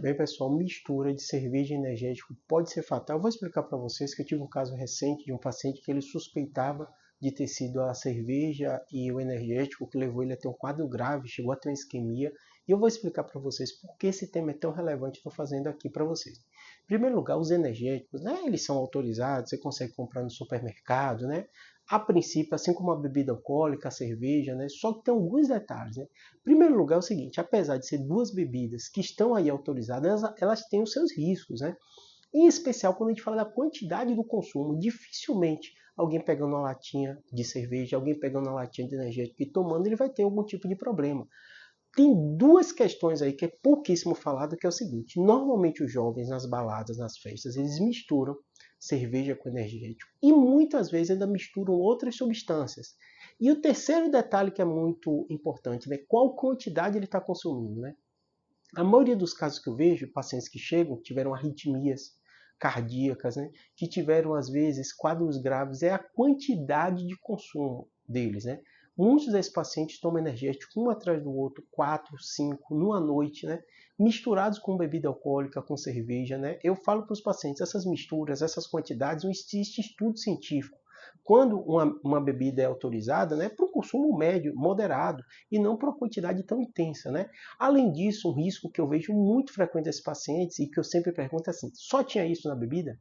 Bem, pessoal, mistura de cerveja e energético pode ser fatal. Eu vou explicar para vocês que eu tive um caso recente de um paciente que ele suspeitava de ter sido a cerveja e o energético que levou ele a ter um quadro grave, chegou a ter uma isquemia. E eu vou explicar para vocês por que esse tema é tão relevante. Estou fazendo aqui para vocês. Em primeiro lugar, os energéticos, né, eles são autorizados, você consegue comprar no supermercado, né? A princípio, assim como a bebida alcoólica, a cerveja, né? Só que tem alguns detalhes, né? Em primeiro lugar, é o seguinte, apesar de ser duas bebidas que estão aí autorizadas, elas têm os seus riscos, né? Em especial quando a gente fala da quantidade do consumo, dificilmente alguém pegando uma latinha de cerveja, alguém pegando uma latinha de energético e tomando, ele vai ter algum tipo de problema. Tem duas questões aí que é pouquíssimo falado, que é o seguinte, normalmente os jovens nas baladas, nas festas, eles misturam cerveja com energético e muitas vezes ainda misturam outras substâncias. E o terceiro detalhe que é muito importante, né? Qual quantidade ele está consumindo, né? A maioria dos casos que eu vejo, pacientes que chegam, tiveram arritmias cardíacas, né? Que tiveram às vezes quadros graves, é a quantidade de consumo deles, né? Muitos desses pacientes tomam energético um atrás do outro, 4, 5, numa noite, né? Misturados com bebida alcoólica, com cerveja, né? Eu falo para os pacientes, essas misturas, essas quantidades, não existe estudo científico. Quando uma bebida é autorizada, né, para um consumo médio, moderado, e não para uma quantidade tão intensa, né? Além disso, um risco que eu vejo muito frequente desses pacientes e que eu sempre pergunto é assim, só tinha isso na bebida?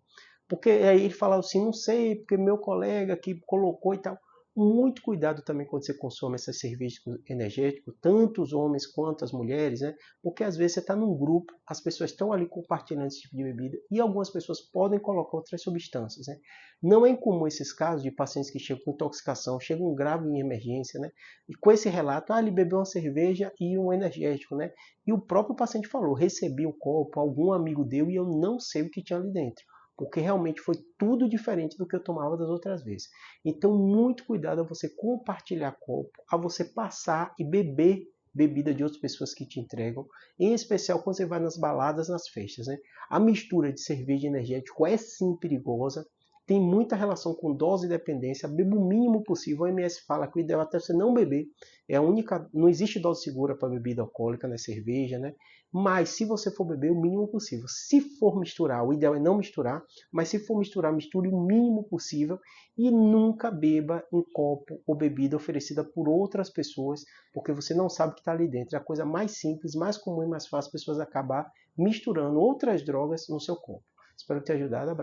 Porque aí ele fala assim, não sei, porque meu colega que colocou e tal. Muito cuidado também quando você consome essas cervejas energéticas, tanto os homens quanto as mulheres, né? Porque às vezes você está num grupo, as pessoas estão ali compartilhando esse tipo de bebida e algumas pessoas podem colocar outras substâncias, né? Não é incomum esses casos de pacientes que chegam com intoxicação, chegam grave em emergência, né? E com esse relato, ele bebeu uma cerveja e um energético, né? E o próprio paciente falou, recebi o copo, algum amigo deu e eu não sei o que tinha ali dentro, porque realmente foi tudo diferente do que eu tomava das outras vezes. Então, muito cuidado a você compartilhar copo, a você passar e beber bebida de outras pessoas que te entregam, em especial quando você vai nas baladas, nas festas, né? A mistura de cerveja e energético é sim perigosa, tem muita relação com dose e dependência, beba o mínimo possível. A OMS fala que o ideal é até você não beber, é a única, não existe dose segura para bebida alcoólica, né, cerveja, né? Mas se você for beber, o mínimo possível. Se for misturar, o ideal é não misturar, mas se for misturar, misture o mínimo possível e nunca beba em copo ou bebida oferecida por outras pessoas, porque você não sabe o que está ali dentro. É a coisa mais simples, mais comum e mais fácil as pessoas acabar misturando outras drogas no seu corpo. Espero ter ajudado. Abraço.